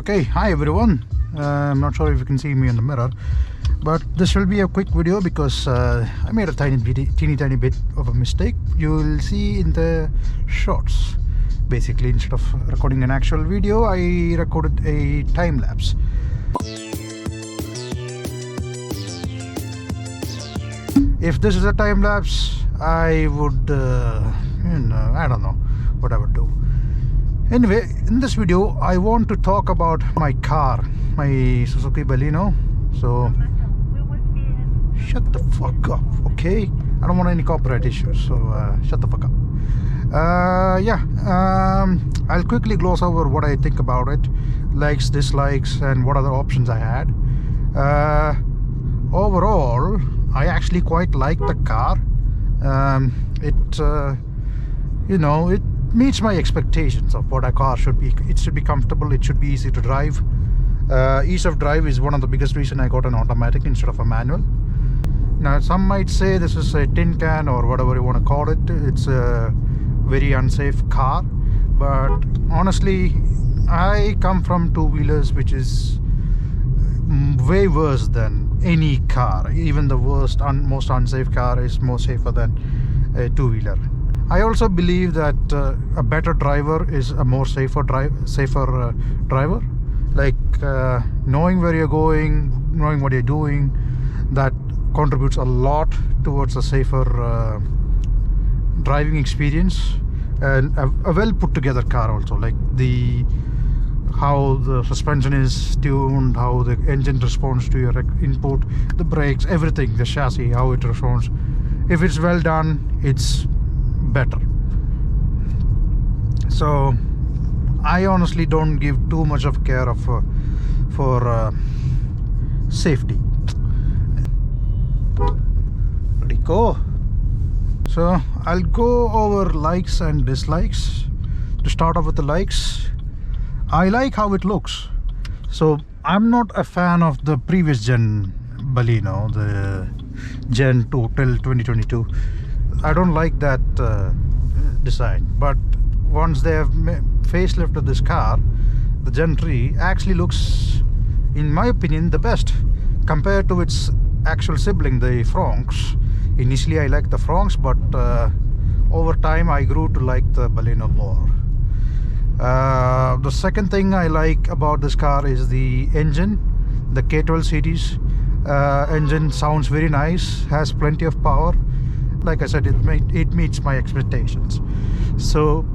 Okay, hi everyone. I'm not sure if you can see me in the mirror, but this will be a quick video because I made a tiny bit of a mistake. You will see in the shorts. Basically, instead of recording an actual video, I recorded a time lapse. If this is a time lapse, I would, I don't know what I would do. Anyway, in this video, I want to talk about my car, my Suzuki Baleno. So, shut the fuck up, okay? I don't want any copyright issues, so shut the fuck up. I'll quickly gloss over what I think about it, likes, dislikes, and what other options I had. Overall, I actually quite like the car. It meets my expectations of what a car should be. It should be comfortable, it should be easy to drive. Ease of drive is one of the biggest reasons I got an automatic instead of a manual. Now, some might say this is a tin can or whatever you want to call it. It's a very unsafe car, but honestly, I come from two-wheelers, which is way worse than any car. Even the worst, most unsafe car is more safer than a two-wheeler. I also believe that a better driver is a more safer driver. Like knowing where you're going, knowing what you're doing, that contributes a lot towards a safer driving experience, and a well put together car also, like how the suspension is tuned, how the engine responds to your input, the brakes, everything, the chassis, how it responds. If it's well done, it's better. So I honestly don't give too much of care for safety. Ready, go. So I'll go over likes and dislikes. To start off with the likes, I like how it looks. So I'm not a fan of the previous gen Baleno, the Gen 2 till 2022. I don't like that design, but once they have facelifted this car, the Gen 3 actually looks, in my opinion, the best compared to its actual sibling, the Franks. Initially I liked the Franks, but over time I grew to like the Baleno more. The second thing I like about this car is the engine. The K12 series engine sounds very nice, has plenty of power. Like I said, it meets my expectations. So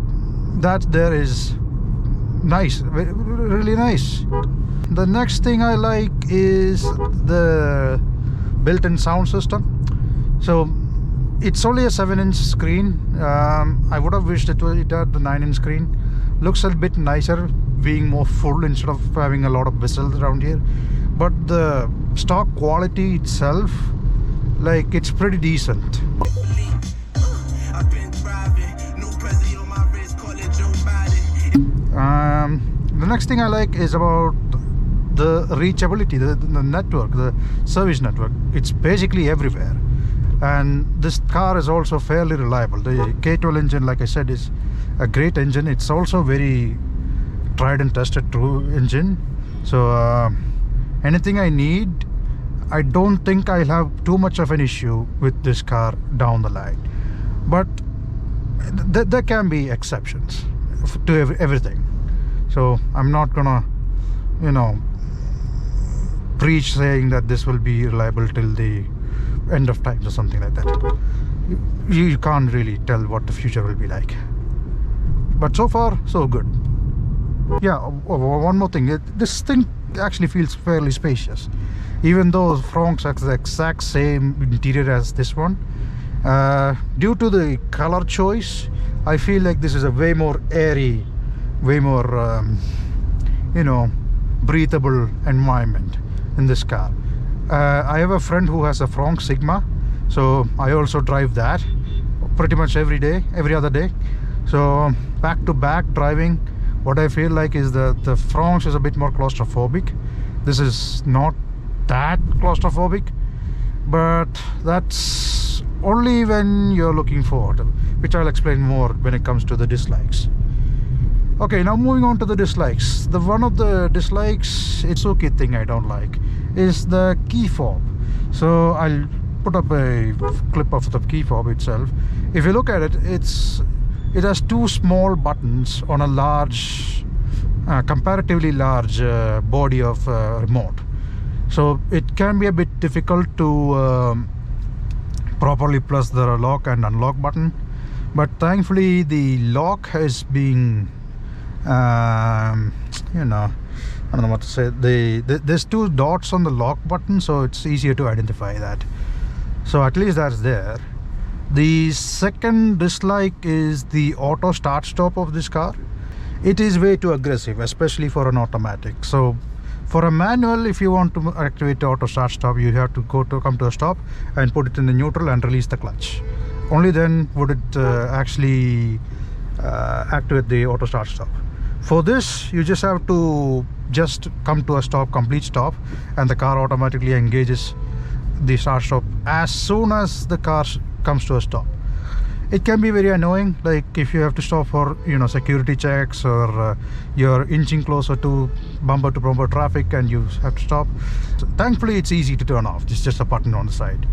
that there is nice, really nice. The next thing I like is the built-in sound system. So it's only a 7-inch screen. I would have wished it had the 9-inch screen. Looks a bit nicer, being more full instead of having a lot of whistles around here. But the stock quality itself, like, it's pretty decent. The next thing I like is about the reachability, the network, the service network. It's basically everywhere, and this car is also fairly reliable. The K12 engine, like I said, is a great engine. It's also very tried and tested true engine. So anything I need, I don't think I'll have too much of an issue with this car down the line. But there can be exceptions to everything. So I'm not gonna, preach saying that this will be reliable till the end of time or something like that. You can't really tell what the future will be like. But so far, so good. Yeah, one more thing. This thing actually feels fairly spacious. Even though Franks has the exact same interior as this one, due to the color choice, I feel like this is a way more airy, way more, breathable environment in this car. I have a friend who has a Frank Sigma, so I also drive that pretty much every other day. So back to back driving, what I feel like is that the Franks is a bit more claustrophobic. This is not that claustrophobic, but that's only when you're looking forward, which I'll explain more when it comes to the dislikes. Okay, now moving on to the dislikes. The one of the dislikes, it's okay thing I don't like, is the key fob. So I'll put up a clip of the key fob itself. If you look at it, it has two small buttons on a large, comparatively large body of remote. So it can be a bit difficult to properly press the lock and unlock button. But thankfully the lock is being you know, I don't know what to say. There's two dots on the lock button, so it's easier to identify that. So at least that's there. The second dislike is the auto start stop of this car. It is way too aggressive, especially for an automatic. So for a manual, if you want to activate auto start stop, you have to come to a stop and put it in the neutral and release the clutch. Only then would it actually activate the auto start stop. For this, you just have to come to a stop, complete stop, and the car automatically engages the start stop as soon as the car comes to a stop. It can be very annoying, like if you have to stop for security checks, or you're inching closer to bumper traffic and you have to stop. So thankfully it's easy to turn off. It's just a button on the side.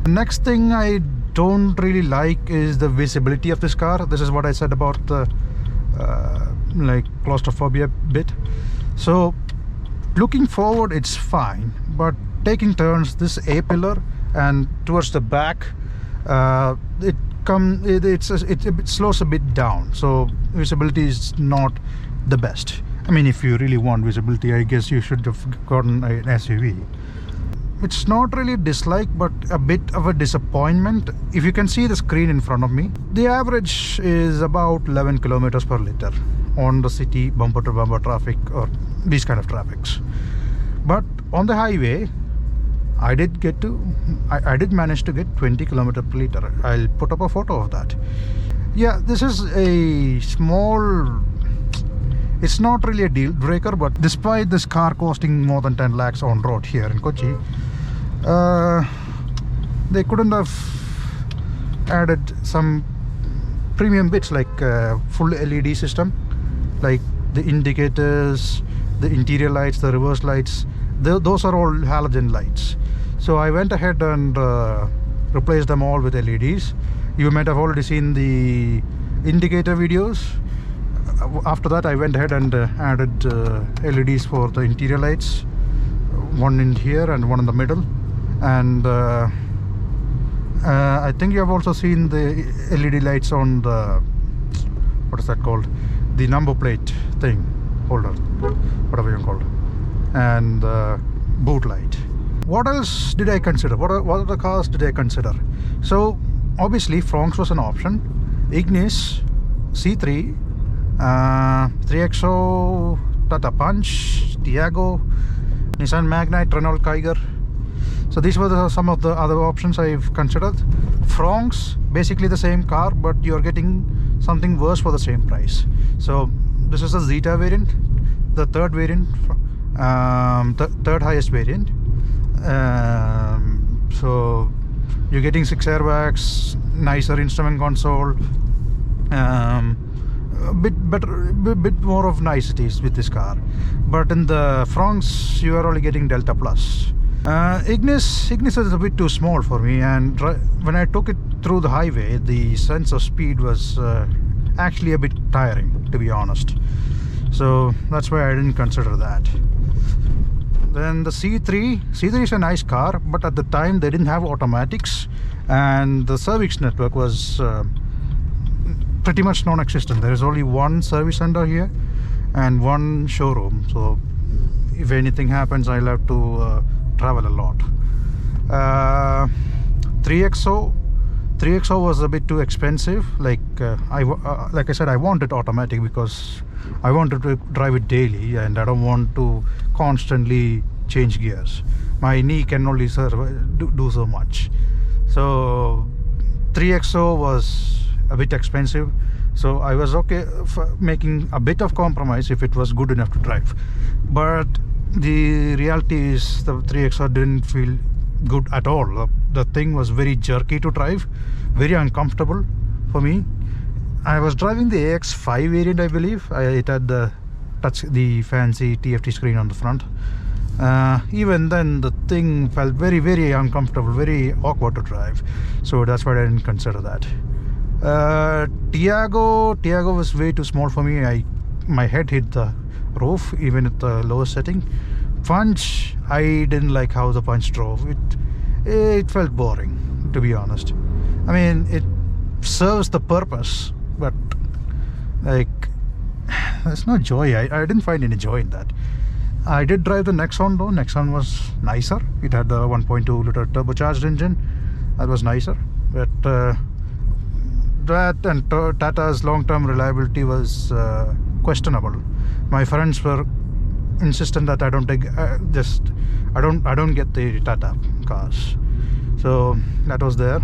The next thing I don't really like is the visibility of this car. This is what I said about the like claustrophobia bit. So looking forward it's fine, but taking turns, this A pillar and towards the back, it slows a bit down, so visibility is not the best. I mean, if you really want visibility, I guess you should have gotten an SUV. It's not really a dislike, but a bit of a disappointment. If you can see the screen in front of me, the average is about 11 kilometers per liter on the city bumper to bumper traffic or these kind of traffics. But on the highway, I did manage to get 20 kilometers per liter. I'll put up a photo of that. Yeah, this is a small, it's not really a deal breaker, but despite this car costing more than 10 lakhs on road here in Kochi, they couldn't have added some premium bits like full LED system, like the indicators, the interior lights, the reverse lights. Those are all halogen lights. So I went ahead and replaced them all with LEDs. You might have already seen the indicator videos. After that, I went ahead and added LEDs for the interior lights, one in here and one in the middle. And I think you have also seen the LED lights on the, what is that called, the number plate thing, holder, whatever you call it, and boot light. What else did I consider? What other cars did I consider? So obviously Fronx was an option, Ignis, C3, 3XO, Tata Punch, Tiago, Nissan Magnite, Renault Kiger. So these were some of the other options I've considered. Fronx, basically the same car, but you're getting something worse for the same price. So this is the Zeta variant, the third variant, third highest variant. So you're getting 6 airbags, nicer instrument console, a bit better, a bit more of niceties with this car. But in the Fronx, you are only getting Delta Plus. Ignis is a bit too small for me, and when I took it through the highway, the sense of speed was actually a bit tiring, to be honest. So that's why I didn't consider that. Then the C3 is a nice car, but at the time they didn't have automatics, and the service network was pretty much non-existent. There is only one service center here and one showroom, so if anything happens, I'll have to travel a lot. 3XO was a bit too expensive. Like I said, I wanted automatic because I wanted to drive it daily, and I don't want to constantly change gears. My knee can only do so much. So 3XO was a bit expensive, so I was okay for making a bit of compromise if it was good enough to drive. But the reality is the 3XO didn't feel good at all. The thing was very jerky to drive, very uncomfortable for me. I was driving the AX5 variant, I believe. It had the fancy TFT screen on the front. Even then, the thing felt very, very uncomfortable, very awkward to drive. So that's why I didn't consider that. Tiago was way too small for me. My head hit the roof even at the lowest setting. Punch, I didn't like how the Punch drove. It felt boring, to be honest. I mean, it serves the purpose, but like, there's no joy. I didn't find any joy in that. I did drive the Nexon though. Nexon was nicer. It had the 1.2 liter turbocharged engine. That was nicer, but that and Tata's long-term reliability was questionable. My friends were insistent that I don't take I don't get the Tata cars, so that was there.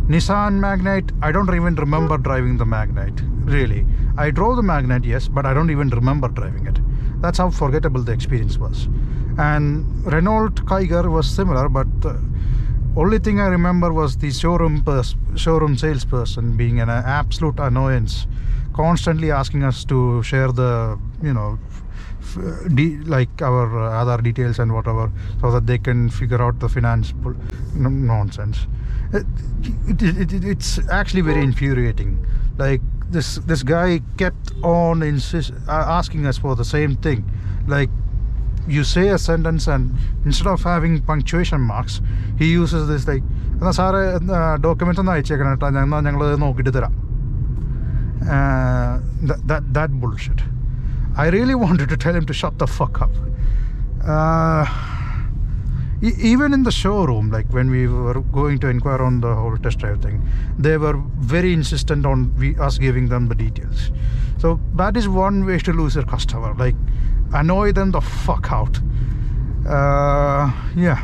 Nissan Magnite, I don't even remember driving the Magnite, really. I drove the Magnite, yes, but I don't even remember driving it. That's how forgettable the experience was. And Renault Kiger was similar, but only thing I remember was the showroom salesperson being an absolute annoyance, constantly asking us to share the, like our Aadhaar details and whatever, so that they can figure out the finance nonsense. It's actually very infuriating. Like this guy kept on asking us for the same thing. Like, you say a sentence and instead of having punctuation marks, he uses this like, documents that bullshit. I really wanted to tell him to shut the fuck up. Even in the showroom, like when we were going to inquire on the whole test drive thing, they were very insistent on us giving them the details. So that is one way to lose your customer. Like, annoy them the fuck out. Yeah.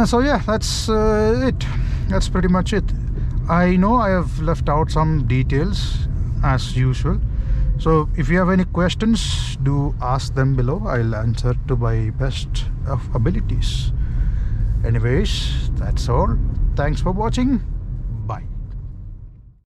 So yeah, that's it. That's pretty much it. I know I have left out some details as usual. So if you have any questions, do ask them below. I'll answer to my best of abilities. Anyways, that's all. Thanks for watching.